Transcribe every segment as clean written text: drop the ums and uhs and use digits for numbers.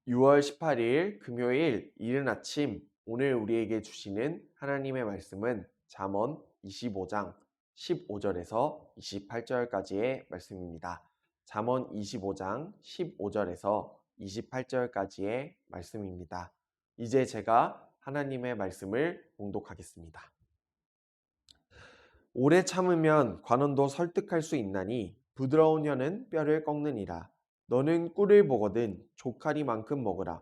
6월 18일 금요일 이른 아침 오늘 우리에게 주시는 하나님의 말씀은 잠언 25장 15절에서 28절까지의 말씀입니다. 잠언 25장 15절에서 28절까지의 말씀입니다. 이제 제가 하나님의 말씀을 봉독하겠습니다. 오래 참으면 관원도 설득할 수 있나니 부드러운 혀는 뼈를 꺾느니라. 너는 꿀을 보거든 조카리만큼 먹으라.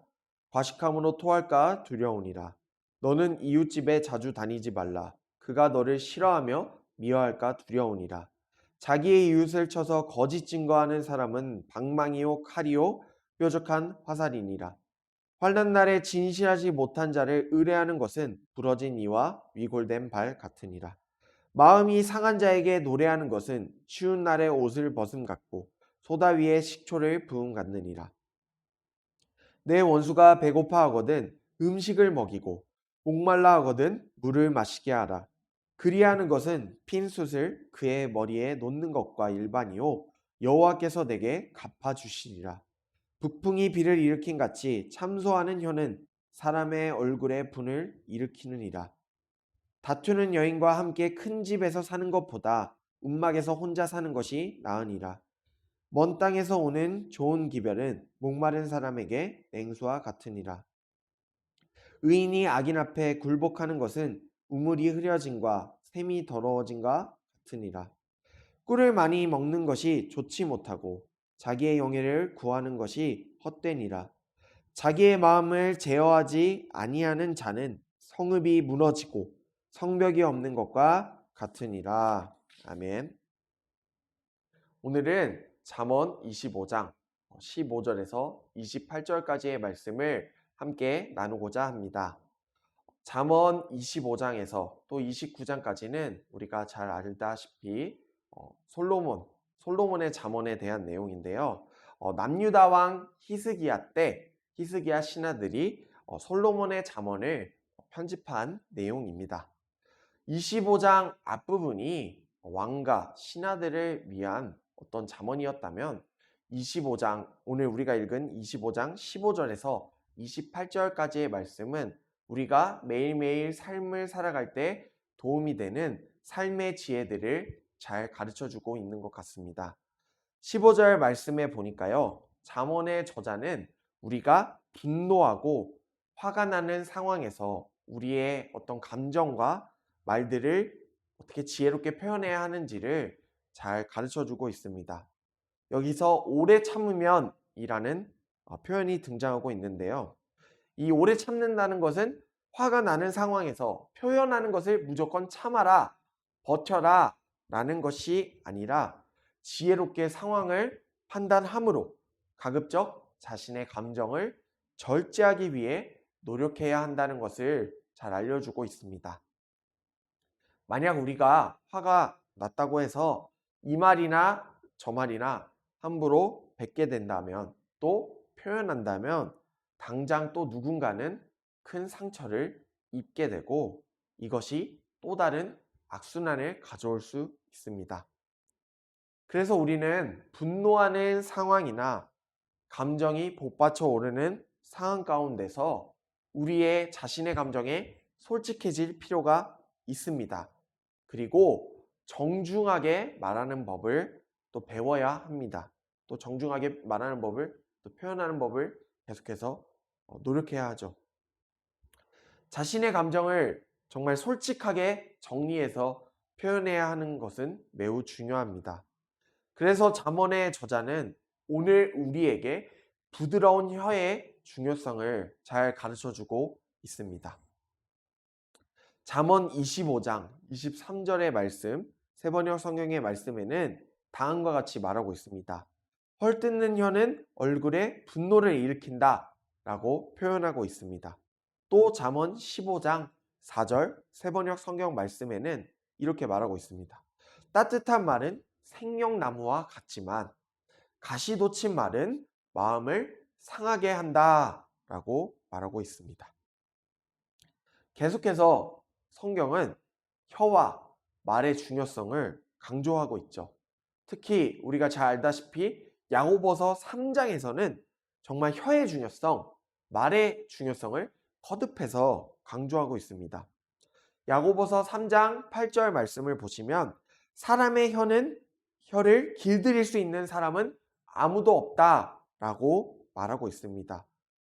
과식함으로 토할까 두려우니라. 너는 이웃집에 자주 다니지 말라. 그가 너를 싫어하며 미워할까 두려우니라. 자기의 이웃을 쳐서 거짓 증거하는 사람은 방망이요 칼이요 뾰족한 화살이니라. 환난 날에 진실하지 못한 자를 의뢰하는 것은 부러진 이와 위골된 발 같으니라. 마음이 상한 자에게 노래하는 것은 추운 날에 옷을 벗음 같고 소다 위에 식초를 부음 같느니라. 내 원수가 배고파 하거든 음식을 먹이고 목말라 하거든 물을 마시게 하라. 그리하는 것은 핀 숯을 그의 머리에 놓는 것과 일반이요 여호와께서 내게 갚아 주시리라. 북풍이 비를 일으킨 같이 참소하는 혀는 사람의 얼굴에 분을 일으키느니라. 다투는 여인과 함께 큰 집에서 사는 것보다 움막에서 혼자 사는 것이 나으니라. 먼 땅에서 오는 좋은 기별은 목마른 사람에게 냉수와 같으니라. 의인이 악인 앞에 굴복하는 것은 우물이 흐려짐과 샘이 더러워짐과 같으니라. 꿀을 많이 먹는 것이 좋지 못하고 자기의 영예를 구하는 것이 헛되니라. 자기의 마음을 제어하지 아니하는 자는 성읍이 무너지고 성벽이 없는 것과 같으니라. 아멘. 오늘은 잠언 25장 15절에서 28절까지의 말씀을 함께 나누고자 합니다. 잠언 25장에서 또 29장까지는 우리가 잘 알다시피 솔로몬의 잠언에 대한 내용인데요. 남유다 왕 히스기야 때 히스기야 신하들이 솔로몬의 잠언을 편집한 내용입니다. 25장 앞부분이 왕과 신하들을 위한 어떤 잠언이었다면 25장, 오늘 우리가 읽은 25장 15절에서 28절까지의 말씀은 우리가 매일매일 삶을 살아갈 때 도움이 되는 삶의 지혜들을 잘 가르쳐 주고 있는 것 같습니다. 15절 말씀에 보니까요. 잠언의 저자는 우리가 분노하고 화가 나는 상황에서 우리의 어떤 감정과 말들을 어떻게 지혜롭게 표현해야 하는지를 잘 가르쳐 주고 있습니다. 여기서 오래 참으면 이라는 표현이 등장하고 있는데요. 이 오래 참는다는 것은 화가 나는 상황에서 표현하는 것을 무조건 참아라, 버텨라 라는 것이 아니라 지혜롭게 상황을 판단함으로 가급적 자신의 감정을 절제하기 위해 노력해야 한다는 것을 잘 알려주고 있습니다. 만약 우리가 화가 났다고 해서 이 말이나 저 말이나 함부로 뱉게 된다면 또 표현한다면 당장 또 누군가는 큰 상처를 입게 되고 이것이 또 다른 악순환을 가져올 수 있습니다. 그래서 우리는 분노하는 상황이나 감정이 복받쳐 오르는 상황 가운데서 우리의 자신의 감정에 솔직해질 필요가 있습니다. 그리고 정중하게 말하는 법을 또 배워야 합니다. 또 정중하게 말하는 법을 또 표현하는 법을 계속해서 노력해야 하죠. 자신의 감정을 정말 솔직하게 정리해서 표현해야 하는 것은 매우 중요합니다. 그래서 잠언의 저자는 오늘 우리에게 부드러운 혀의 중요성을 잘 가르쳐 주고 있습니다. 잠언 25장 23절의 말씀, 세번역 성경의 말씀에는 다음과 같이 말하고 있습니다. 헐뜯는 혀는 얼굴에 분노를 일으킨다 라고 표현하고 있습니다. 또 잠언 15장 4절 세번역 성경 말씀에는 이렇게 말하고 있습니다. 따뜻한 말은 생명나무와 같지만 가시 돋친 말은 마음을 상하게 한다 라고 말하고 있습니다. 계속해서 성경은 혀와 말의 중요성을 강조하고 있죠. 특히 우리가 잘 알다시피 야고보서 3장에서는 정말 혀의 중요성, 말의 중요성을 거듭해서 강조하고 있습니다. 야고보서 3장 8절 말씀을 보시면 사람의 혀를 길들일 수 있는 사람은 아무도 없다라고 말하고 있습니다.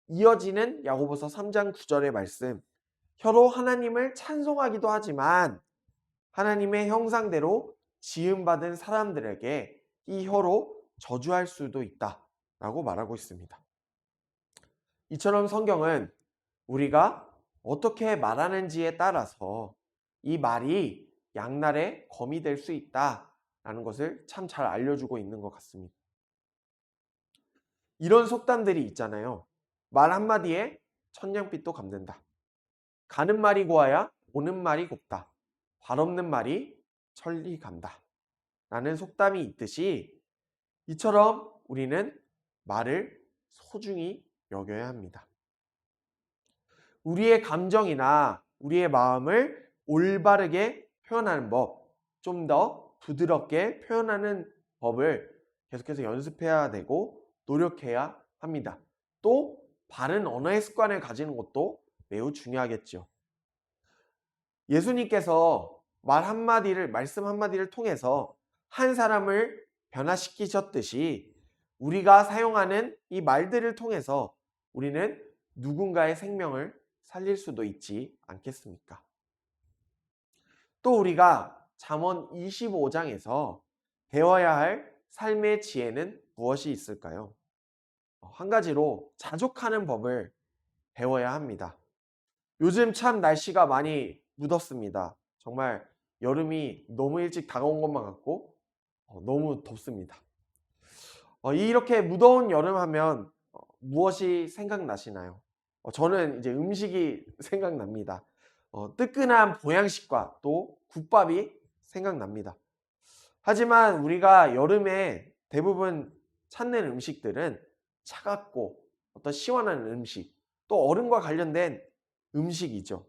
이어지는 야고보서 3장 9절의 말씀, 혀로 하나님을 찬송하기도 하지만 하나님의 형상대로 지음받은 사람들에게 이 혀로 저주할 수도 있다라고 말하고 있습니다. 이처럼 성경은 우리가 어떻게 말하는지에 따라서 이 말이 양날의 검이 될 수 있다라는 것을 참 잘 알려주고 있는 것 같습니다. 이런 속담들이 있잖아요. 말 한마디에 천냥빚도 갚는다. 가는 말이 고와야 오는 말이 곱다. 발 없는 말이 천리 간다. 라는 속담이 있듯이 이처럼 우리는 말을 소중히 여겨야 합니다. 우리의 감정이나 우리의 마음을 올바르게 표현하는 법, 좀 더 부드럽게 표현하는 법을 계속해서 연습해야 되고 노력해야 합니다. 또 바른 언어의 습관을 가지는 것도 매우 중요하겠죠. 예수님께서 말씀 한마디를 통해서 한 사람을 변화시키셨듯이 우리가 사용하는 이 말들을 통해서 우리는 누군가의 생명을 살릴 수도 있지 않겠습니까? 또 우리가 잠언 25장에서 배워야 할 삶의 지혜는 무엇이 있을까요? 한 가지로 자족하는 법을 배워야 합니다. 요즘 참 날씨가 많이 묻었습니다. 정말 여름이 너무 일찍 다가온 것만 같고 너무 덥습니다. 이렇게 무더운 여름 하면 무엇이 생각나시나요? 저는 이제 음식이 생각납니다. 뜨끈한 보양식과 또 국밥이 생각납니다. 하지만 우리가 여름에 대부분 찾는 음식들은 차갑고 어떤 시원한 음식, 또 얼음과 관련된 음식이죠.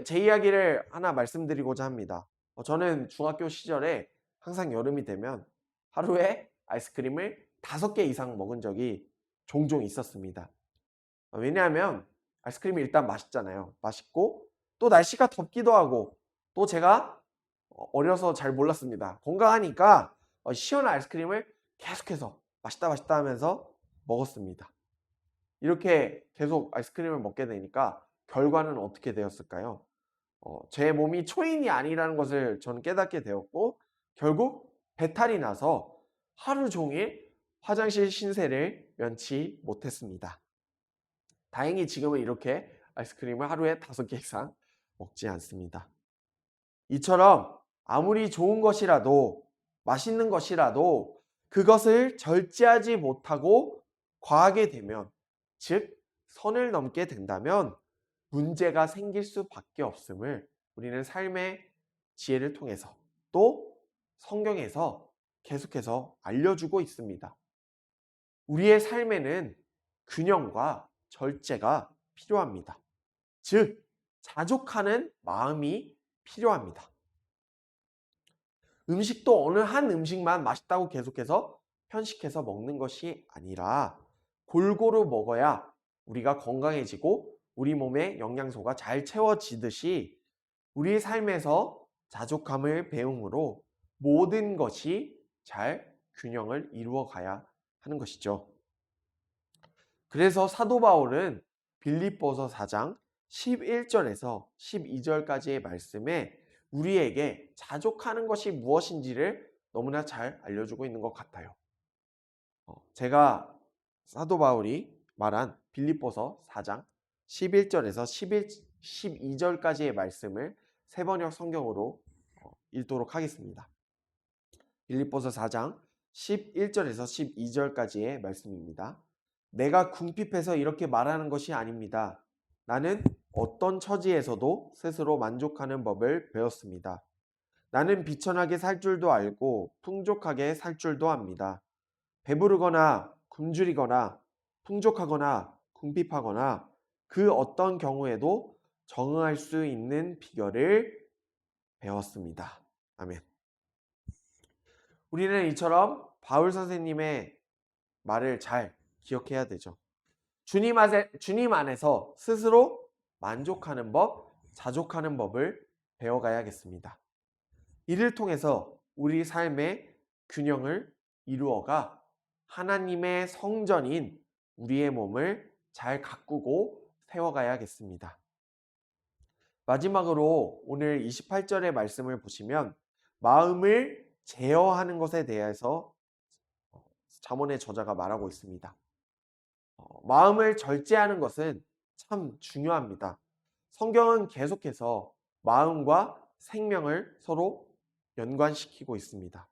제 이야기를 하나 말씀드리고자 합니다. 저는 중학교 시절에 항상 여름이 되면 하루에 아이스크림을 5개 이상 먹은 적이 종종 있었습니다. 왜냐하면 아이스크림이 일단 맛있잖아요. 맛있고 또 날씨가 덥기도 하고 또 제가 어려서 잘 몰랐습니다. 건강하니까 시원한 아이스크림을 계속해서 맛있다 맛있다 하면서 먹었습니다. 이렇게 계속 아이스크림을 먹게 되니까 결과는 어떻게 되었을까요? 제 몸이 초인이 아니라는 것을 저는 깨닫게 되었고 결국 배탈이 나서 하루 종일 화장실 신세를 면치 못했습니다. 다행히 지금은 이렇게 아이스크림을 하루에 5개 이상 먹지 않습니다. 이처럼 아무리 좋은 것이라도 맛있는 것이라도 그것을 절제하지 못하고 과하게 되면, 즉 선을 넘게 된다면 문제가 생길 수밖에 없음을 우리는 삶의 지혜를 통해서 또 성경에서 계속해서 알려주고 있습니다. 우리의 삶에는 균형과 절제가 필요합니다. 즉 자족하는 마음이 필요합니다. 음식도 어느 한 음식만 맛있다고 계속해서 편식해서 먹는 것이 아니라 골고루 먹어야 우리가 건강해지고 우리 몸에 영양소가 잘 채워지듯이 우리 삶에서 자족함을 배움으로 모든 것이 잘 균형을 이루어 가야 하는 것이죠. 그래서 사도 바울은 빌립보서 4장 11절에서 12절까지의 말씀에 우리에게 자족하는 것이 무엇인지를 너무나 잘 알려주고 있는 것 같아요. 제가 사도 바울이 말한 빌립보서 4장 11절에서 12절까지의 말씀을 세번역 성경으로 읽도록 하겠습니다. 빌립보서 4장 11절에서 12절까지의 말씀입니다. 내가 궁핍해서 이렇게 말하는 것이 아닙니다. 나는 어떤 처지에서도 스스로 만족하는 법을 배웠습니다. 나는 비천하게 살 줄도 알고 풍족하게 살 줄도 압니다. 배부르거나 굶주리거나 풍족하거나 궁핍하거나 그 어떤 경우에도 정응할 수 있는 비결을 배웠습니다. 아멘. 우리는 이처럼 바울 선생님의 말을 잘 기억해야 되죠. 주님 안에서 스스로 만족하는 법, 자족하는 법을 배워가야겠습니다. 이를 통해서 우리 삶의 균형을 이루어가 하나님의 성전인 우리의 몸을 잘 가꾸고 세워가야겠습니다. 마지막으로 오늘 28절의 말씀을 보시면 마음을 제어하는 것에 대해서 잠언의 저자가 말하고 있습니다. 마음을 절제하는 것은 참 중요합니다. 성경은 계속해서 마음과 생명을 서로 연관시키고 있습니다.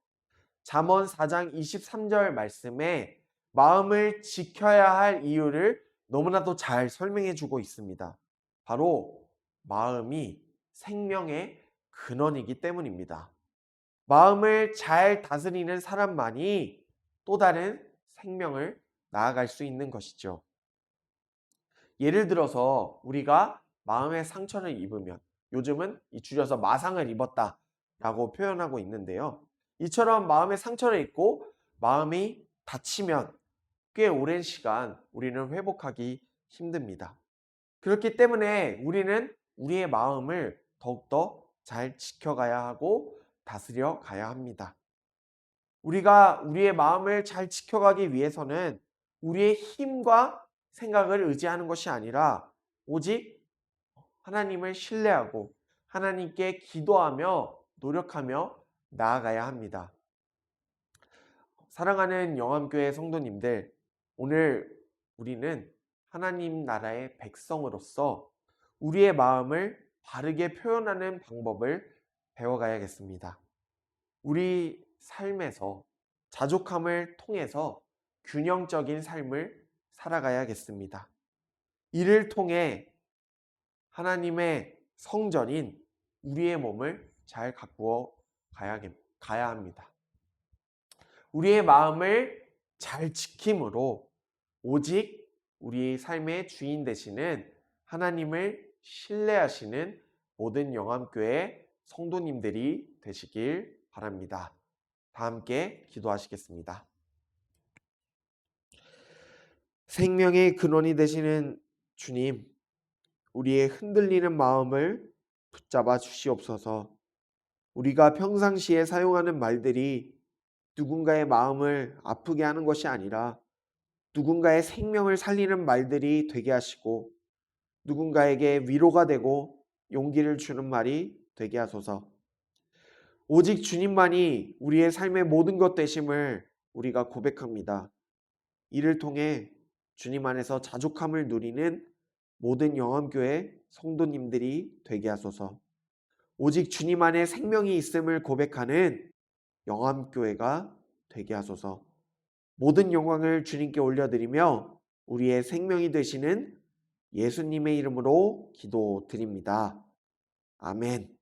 잠언 4장 23절 말씀에 마음을 지켜야 할 이유를 너무나도 잘 설명해 주고 있습니다. 바로 마음이 생명의 근원이기 때문입니다. 마음을 잘 다스리는 사람만이 또 다른 생명을 나아갈 수 있는 것이죠. 예를 들어서 우리가 마음의 상처를 입으면 요즘은 줄여서 마상을 입었다 라고 표현하고 있는데요. 이처럼 마음의 상처를 입고 마음이 다치면 꽤 오랜 시간 우리는 회복하기 힘듭니다. 그렇기 때문에 우리는 우리의 마음을 더욱더 잘 지켜가야 하고 다스려 가야 합니다. 우리가 우리의 마음을 잘 지켜가기 위해서는 우리의 힘과 생각을 의지하는 것이 아니라 오직 하나님을 신뢰하고 하나님께 기도하며 노력하며 나아가야 합니다. 사랑하는 영암교회 성도님들, 오늘 우리는 하나님 나라의 백성으로서 우리의 마음을 바르게 표현하는 방법을 배워가야겠습니다. 우리 삶에서 자족함을 통해서 균형적인 삶을 살아가야겠습니다. 이를 통해 하나님의 성전인 우리의 몸을 잘 가꾸어 가야 합니다. 우리의 마음을 잘 지킴으로 오직 우리의 삶의 주인 되시는 하나님을 신뢰하시는 모든 영암교회 성도님들이 되시길 바랍니다. 다 함께 기도하시겠습니다. 생명의 근원이 되시는 주님, 우리의 흔들리는 마음을 붙잡아 주시옵소서. 우리가 평상시에 사용하는 말들이 누군가의 마음을 아프게 하는 것이 아니라 누군가의 생명을 살리는 말들이 되게 하시고 누군가에게 위로가 되고 용기를 주는 말이 되게 하소서. 오직 주님만이 우리의 삶의 모든 것 되심을 우리가 고백합니다. 이를 통해 주님 안에서 자족함을 누리는 모든 영암교회 성도님들이 되게 하소서. 오직 주님 안에 생명이 있음을 고백하는 영암교회가 되게 하소서. 모든 영광을 주님께 올려드리며 우리의 생명이 되시는 예수님의 이름으로 기도드립니다. 아멘.